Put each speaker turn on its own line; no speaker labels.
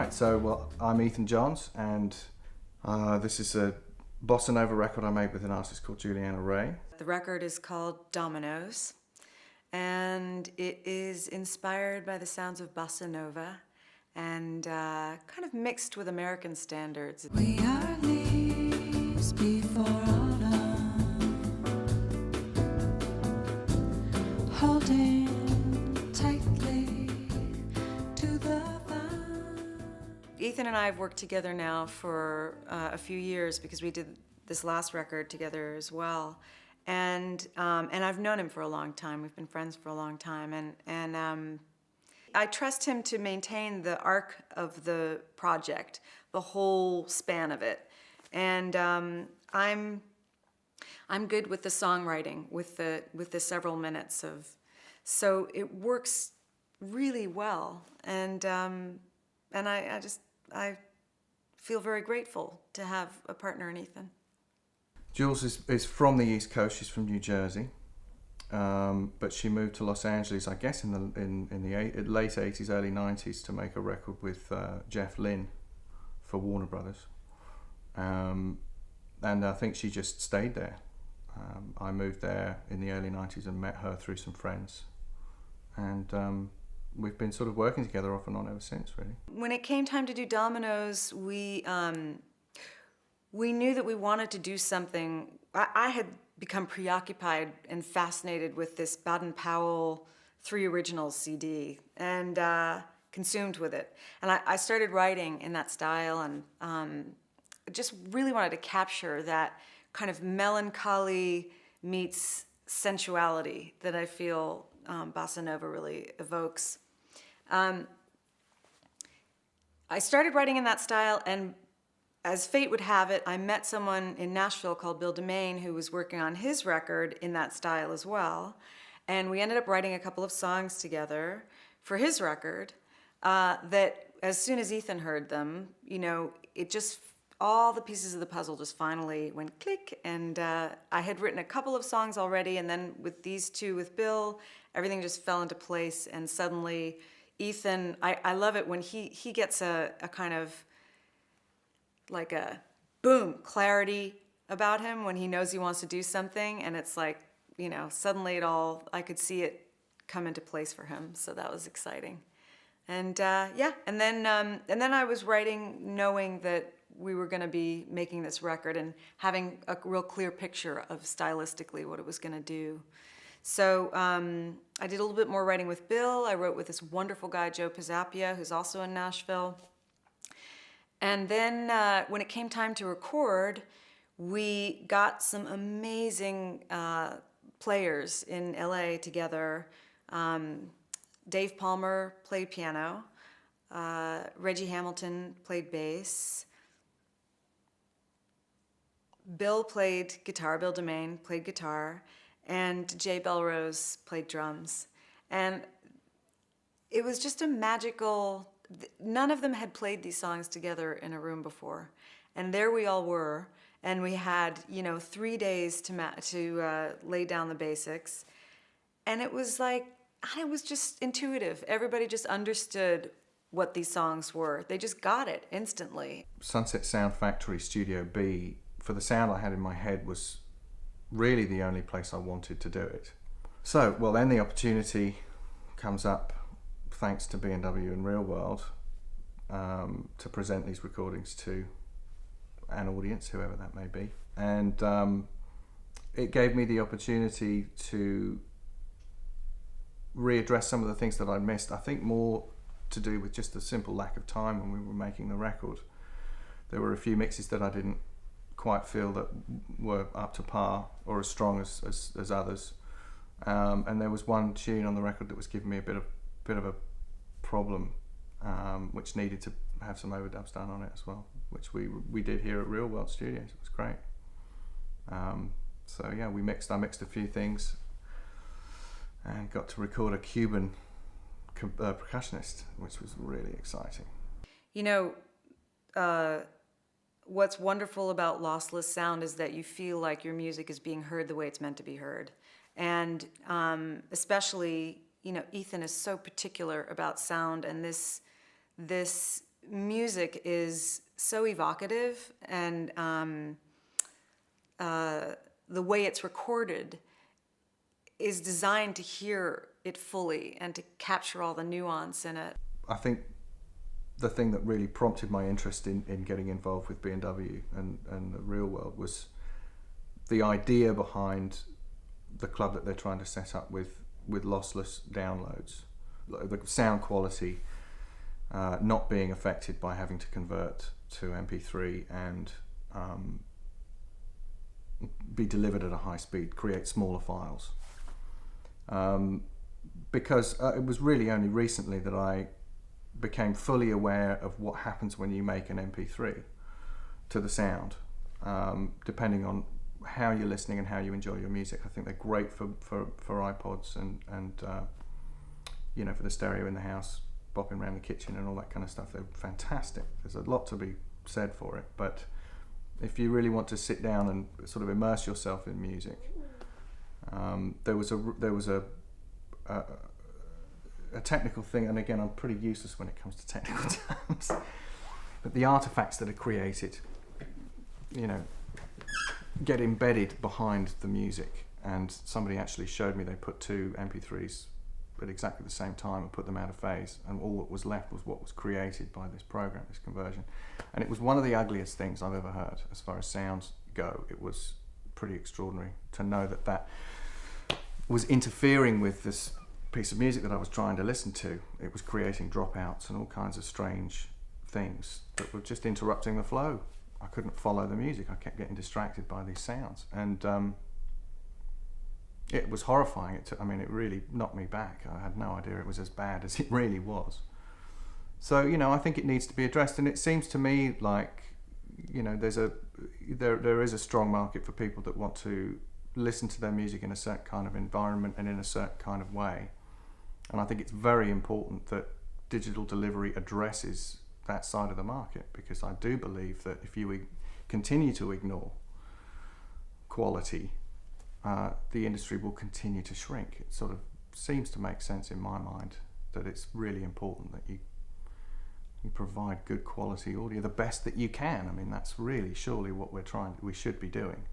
Right, so well, I'm Ethan Johns, and this is a bossa nova record I made with an artist called Julianna Raye.
The record is called Dominoes, and it is inspired by the sounds of bossa nova and kind of mixed with American standards.
We are leaves before autumn, holding tightly to the vine.
Ethan and I have worked together now for a few years because we did this last record together as well, and I've known him for a long time. We've been friends for a long time, and I trust him to maintain the arc of the project, the whole span of it, and I'm good with the songwriting, with the several minutes of, so it works really well, and I feel very grateful to have a partner in Ethan.
Jules is from the East Coast. She's from New Jersey, but she moved to Los Angeles, I guess, in the late '80s, early '90s, to make a record with Jeff Lynne for Warner Brothers, and I think she just stayed there. I moved there in the early '90s and met her through some friends, and we've been sort of working together off and on ever since, really.
When it came time to do Dominoes, we knew that we wanted to do something. I had become preoccupied and fascinated with this Baden-Powell 3 Originals CD and consumed with it. And I started writing in that style, and just really wanted to capture that kind of melancholy meets sensuality that I feel bossa nova really evokes. I started writing in that style, and as fate would have it, I met someone in Nashville called Bill DeMaine who was working on his record in that style as well. And we ended up writing a couple of songs together for his record that as soon as Ethan heard them, you know, it just, all the pieces of the puzzle just finally went click. And I had written a couple of songs already, and then with these two with Bill, everything just fell into place. And suddenly Ethan, I love it when he gets a kind of like a boom clarity about him when he knows he wants to do something, and it's like, you know, suddenly I could see it come into place for him. So that was exciting. And yeah, and then I was writing knowing that we were going to be making this record and having a real clear picture of stylistically what it was going to do. So I did a little bit more writing with Bill. I wrote with this wonderful guy, Joe Pizzapia, who's also in Nashville. And then when it came time to record, we got some amazing players in LA together. Dave Palmer played piano. Reggie Hamilton played bass. Bill played guitar. Bill DeMaine played guitar. And Jay Belrose played drums. And it was just a magical, none of them had played these songs together in a room before. And there we all were, and we had, you know, 3 days to lay down the basics. And it was like, it was just intuitive. Everybody just understood what these songs were. They just got it instantly.
Sunset Sound Factory Studio B, for the sound I had in my head, was really the only place I wanted to do it. So, well, then the opportunity comes up, thanks to B&W and Real World, to present these recordings to an audience, whoever that may be. And it gave me the opportunity to readdress some of the things that I'd missed. I think more to do with just the simple lack of time when we were making the record. There were a few mixes that I didn't quite feel that were up to par or as strong as others. And there was one tune on the record that was giving me a bit of a problem, which needed to have some overdubs done on it as well, which we did here at Real World Studios. It was great. So yeah, I mixed a few things and got to record a Cuban percussionist, which was really exciting.
You know, what's wonderful about lossless sound is that you feel like your music is being heard the way it's meant to be heard. And especially, you know, Ethan is so particular about sound, and this music is so evocative, and the way it's recorded is designed to hear it fully and to capture all the nuance in it.
I think the thing that really prompted my interest in getting involved with B&W and the real world was the idea behind the club that they're trying to set up with lossless downloads, the sound quality not being affected by having to convert to MP3 and be delivered at a high speed, create smaller files. Because it was really only recently that I became fully aware of what happens when you make an MP3 to the sound, depending on how you're listening and how you enjoy your music. I think they're great for iPods and for the stereo in the house, bopping around the kitchen and all that kind of stuff. They're fantastic. There's a lot to be said for it, but if you really want to sit down and sort of immerse yourself in music, there was a technical thing, and again, I'm pretty useless when it comes to technical terms, but the artifacts that are created, get embedded behind the music. And somebody actually showed me they put two MP3s at exactly the same time and put them out of phase, and all that was left was what was created by this program, this conversion. And it was one of the ugliest things I've ever heard as far as sounds go. It was pretty extraordinary to know that was interfering with this piece of music that I was trying to listen to. It was creating dropouts and all kinds of strange things that were just interrupting the flow. I couldn't follow the music. I kept getting distracted by these sounds, and it was horrifying. It really knocked me back. I had no idea it was as bad as it really was. So I think it needs to be addressed, and it seems to me like there is a strong market for people that want to listen to their music in a certain kind of environment and in a certain kind of way. And I think it's very important that digital delivery addresses that side of the market, because I do believe that if you continue to ignore quality, the industry will continue to shrink. It sort of seems to make sense in my mind that it's really important that you provide good quality audio, the best that you can. I mean, that's really surely what we should be doing.